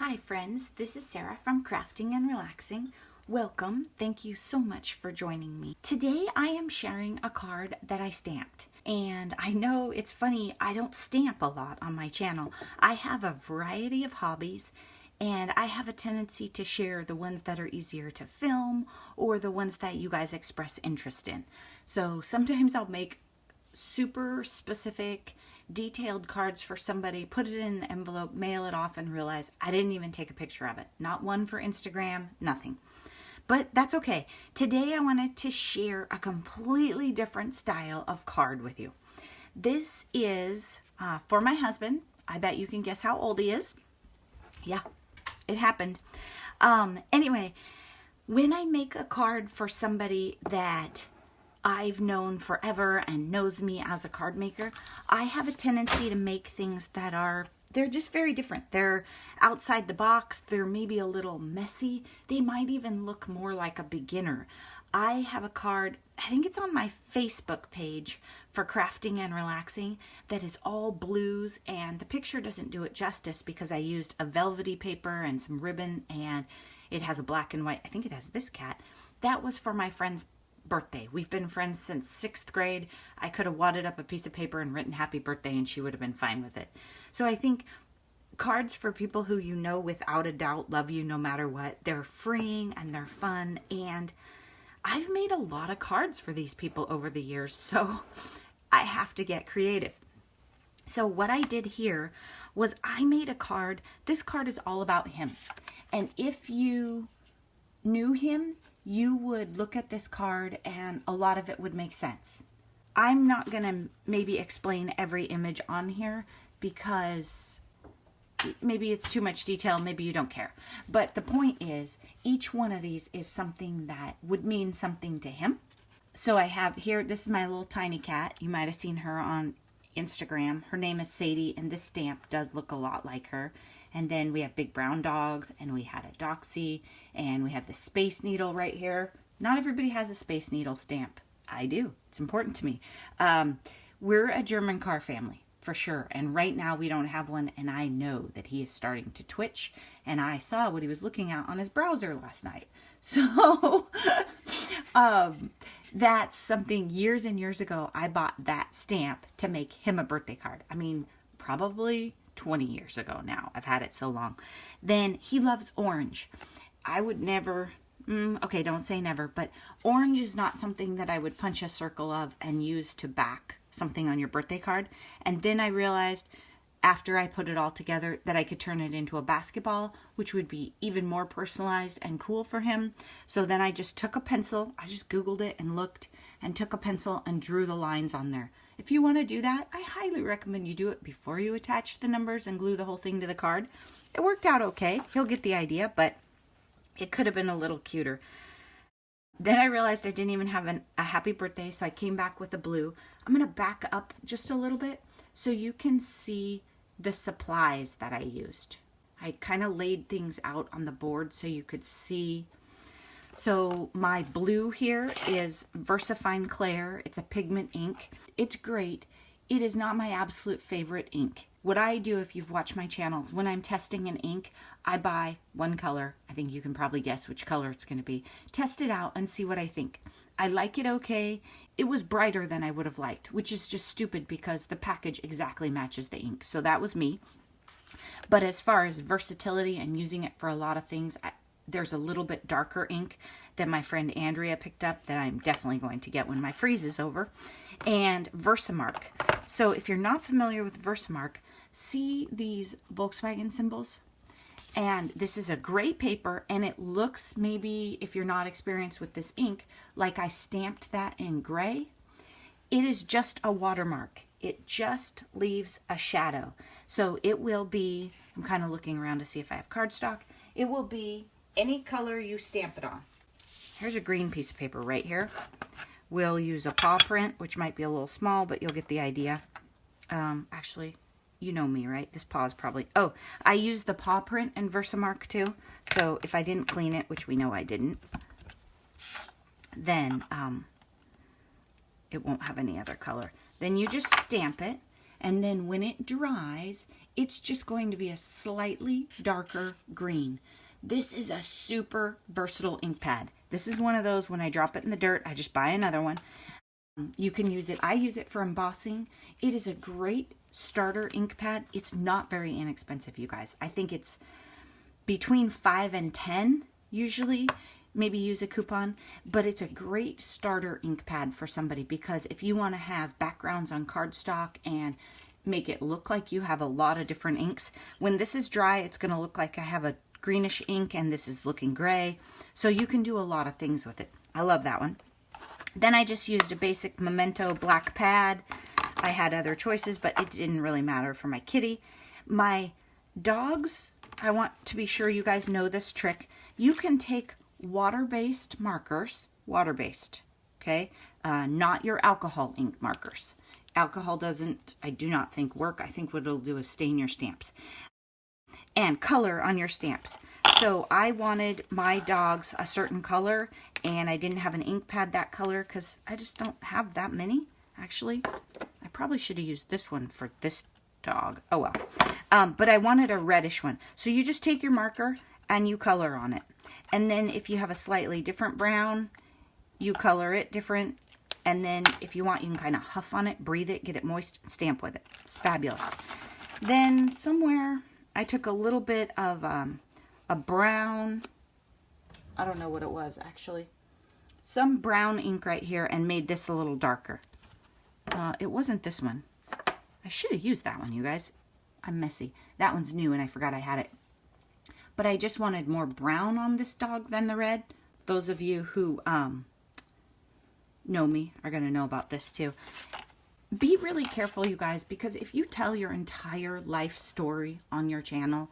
Hi friends, this is Sarah from Crafting and Relaxing. Welcome, thank you so much for joining me. Today I am sharing a card that I stamped. And I know it's funny, I don't stamp a lot on my channel. I have a variety of hobbies and I have a tendency to share the ones that are easier to film or the ones that you guys express interest in. So sometimes I'll make super specific detailed cards for somebody, put it in an envelope, mail it off, and realize I didn't even take a picture of it. Not one for Instagram, nothing. But that's okay. Today I wanted to share a completely different style of card with you. This is for my husband. I bet you can guess how old he is. Yeah, it happened. Anyway, when I make a card for somebody that I've known forever and knows me as a card maker, I have a tendency to make things that they're just very different. They're outside the box. They're maybe a little messy. They might even look more like a beginner. I have a card, I think it's on my Facebook page for Crafting and Relaxing, that is all blues, and the picture doesn't do it justice because I used a velvety paper and some ribbon, and it has a black and white. I think it has this cat. That was for my friend's birthday. We've been friends since 6th grade. I could have wadded up a piece of paper and written happy birthday and she would have been fine with it. So I think cards for people who you know without a doubt love you no matter what. They're freeing and they're fun, and I've made a lot of cards for these people over the years, so I have to get creative. So what I did here was I made a card. This card is all about him. And if you knew him, you would look at this card and a lot of it would make sense. I'm not going to maybe explain every image on here because maybe it's too much detail, maybe you don't care. But the point is, each one of these is something that would mean something to him. So I have here, this is my little tiny cat. You might have seen her on Instagram. Her name is Sadie, and this stamp does look a lot like her. And then we have big brown dogs, and we had a doxy, and we have the Space Needle right here. Not everybody has a Space Needle stamp. I do. It's important to me. We're a German car family, for sure. And right now we don't have one, and I know that he is starting to twitch. And I saw what he was looking at on his browser last night. So that's something years and years ago, I bought that stamp to make him a birthday card. I mean, probably 20 years ago now. I've had it so long. Then he loves orange. I would never, okay, don't say never, but orange is not something that I would punch a circle of and use to back something on your birthday card. And then I realized after I put it all together that I could turn it into a basketball, which would be even more personalized and cool for him. So then I just took a pencil, I just Googled it and looked and took a pencil and drew the lines on there. If you want to do that, I highly recommend you do it before you attach the numbers and glue the whole thing to the card. It worked out okay. He'll get the idea, but it could have been a little cuter. Then I realized I didn't even have a happy birthday, so I came back with a blue. I'm going to back up just a little bit so you can see the supplies that I used. I kind of laid things out on the board so you could see. So my blue here is VersaFine Clair. It's a pigment ink. It's great. It is not my absolute favorite ink. What I do, if you've watched my channels, when I'm testing an ink, I buy one color. I think you can probably guess which color it's going to be. Test it out and see what I think. I like it okay. It was brighter than I would have liked, which is just stupid because the package exactly matches the ink. So that was me. But as far as versatility and using it for a lot of things, there's a little bit darker ink that my friend Andrea picked up that I'm definitely going to get when my freeze is over. And Versamark. So if you're not familiar with Versamark, see these Volkswagen symbols? And this is a gray paper, and it looks, maybe if you're not experienced with this ink, like I stamped that in gray. It is just a watermark. It just leaves a shadow. So it will be, I'm kind of looking around to see if I have cardstock. It will be any color you stamp it on. Here's a green piece of paper right here. We'll use a paw print, which might be a little small, but you'll get the idea. Actually, you know me, right? This paw is probably, oh, I used the paw print in Versamark too. So if I didn't clean it, which we know I didn't, then it won't have any other color. Then you just stamp it, And then when it dries, it's just going to be a slightly darker green. This is a super versatile ink pad. This is one of those, when I drop it in the dirt, I just buy another one. You can use it. I use it for embossing. It is a great starter ink pad. It's not very inexpensive, you guys. I think it's between $5 and $10 usually. Maybe use a coupon, but it's a great starter ink pad for somebody, because if you want to have backgrounds on cardstock and make it look like you have a lot of different inks, when this is dry, it's going to look like I have a greenish ink and this is looking gray. So you can do a lot of things with it. I love that one. Then I just used a basic Memento black pad. I had other choices, but it didn't really matter for my kitty. My dogs, I want to be sure you guys know this trick. You can take water-based markers, water-based, okay? Not your alcohol ink markers. Alcohol doesn't, I do not think, work. I think what it'll do is stain your stamps. And color on your stamps. So I wanted my dogs a certain color, and I didn't have an ink pad that color because I just don't have that many, actually. I probably should have used this one for this dog. Oh well. But I wanted a reddish one. So you just take your marker and you color on it. And then if you have a slightly different brown, you color it different. And then if you want, you can kind of huff on it, breathe it, get it moist, stamp with it. It's fabulous. Then somewhere I took a little bit of a brown, I don't know what it was actually, some brown ink right here, and made this a little darker. It wasn't this one. I should have used that one, you guys. I'm messy. That one's new and I forgot I had it. But I just wanted more brown on this dog than the red. Those of you who know me are going to know about this too. Be really careful, you guys, because if you tell your entire life story on your channel,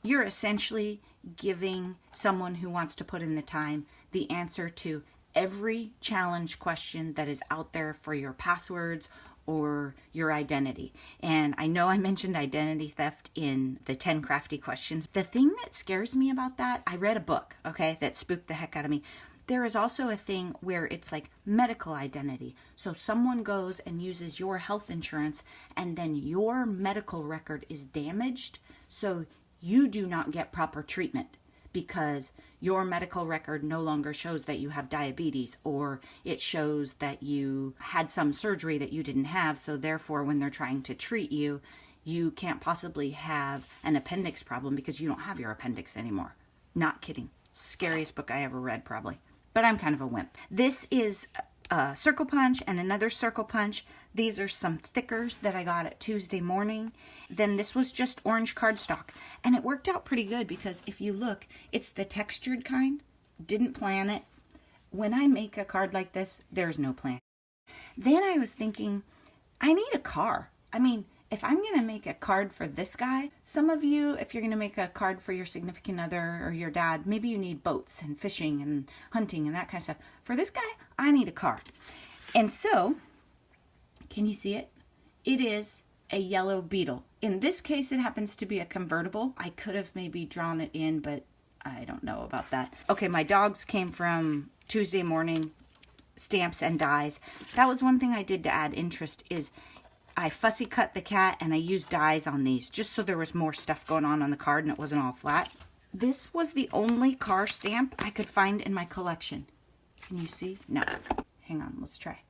you're essentially giving someone who wants to put in the time the answer to every challenge question that is out there for your passwords or your identity. And I know I mentioned identity theft in the 10 crafty questions. The thing that scares me about that, I read a book, okay, that spooked the heck out of me. There is also a thing where it's like medical identity. So someone goes and uses your health insurance and then your medical record is damaged, so you do not get proper treatment because your medical record no longer shows that you have diabetes, or it shows that you had some surgery that you didn't have, so therefore when they're trying to treat you, you can't possibly have an appendix problem because you don't have your appendix anymore. Not kidding. Scariest book I ever read, probably. But I'm kind of a wimp. This is a circle punch and another circle punch. These are some thickers that I got at Tuesday morning. Then this was just orange cardstock. And it worked out pretty good because if you look, it's the textured kind. Didn't plan it. When I make a card like this, there's no plan. Then I was thinking, I need a car. I mean, if I'm going to make a card for this guy, some of you, if you're going to make a card for your significant other or your dad, maybe you need boats and fishing and hunting and that kind of stuff. For this guy, I need a car. And so, can you see it? It is a yellow beetle. In this case, it happens to be a convertible. I could have maybe drawn it in, but I don't know about that. Okay, my dogs came from Tuesday morning, stamps and dies. That was one thing I did to add interest is I fussy cut the cat and I used dies on these just so there was more stuff going on the card and it wasn't all flat. This was the only car stamp I could find in my collection. Can you see? No. Hang on, let's try.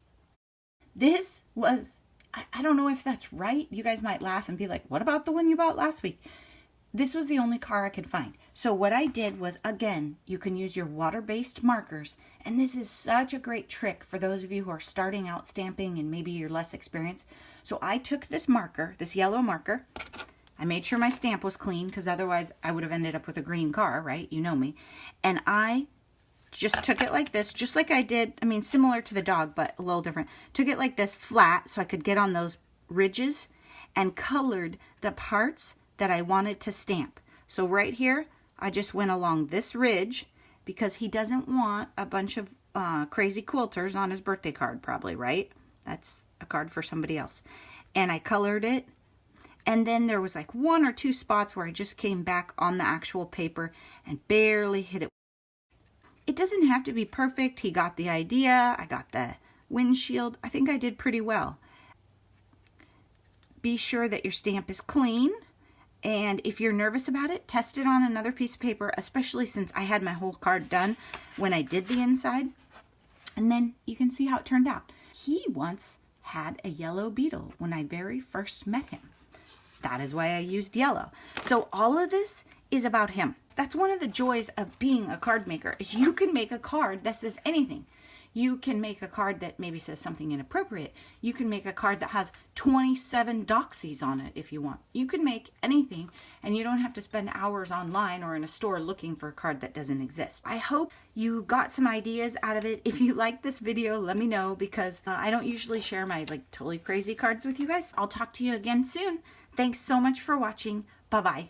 This was, I don't know if that's right. You guys might laugh and be like, what about the one you bought last week? This was the only car I could find. So what I did was, again, you can use your water-based markers. And this is such a great trick for those of you who are starting out stamping and maybe you're less experienced. So I took this marker, this yellow marker. I made sure my stamp was clean because otherwise I would have ended up with a green car, right? You know me. And I just took it like this, just like I did, I mean, similar to the dog, but a little different. Took it like this flat so I could get on those ridges and colored the parts that I wanted to stamp. So right here, I just went along this ridge because he doesn't want a bunch of crazy quilters on his birthday card probably, right? That's a card for somebody else. And I colored it. And then there was like 1 or 2 spots where I just came back on the actual paper and barely hit it. It doesn't have to be perfect. He got the idea. I got the windshield. I think I did pretty well. be sure that your stamp is clean. And if you're nervous about it, test it on another piece of paper, especially since I had my whole card done when I did the inside. And then you can see how it turned out. He once had a yellow beetle when I very first met him. That is why I used yellow. So all of this is about him. That's one of the joys of being a card maker, is you can make a card that says anything. You can make a card that maybe says something inappropriate. You can make a card that has 27 doxies on it if you want. You can make anything, and you don't have to spend hours online or in a store looking for a card that doesn't exist. I hope you got some ideas out of it. If you like this video, let me know, because I don't usually share my totally crazy cards with you guys. I'll talk to you again soon. Thanks so much for watching. Bye-bye.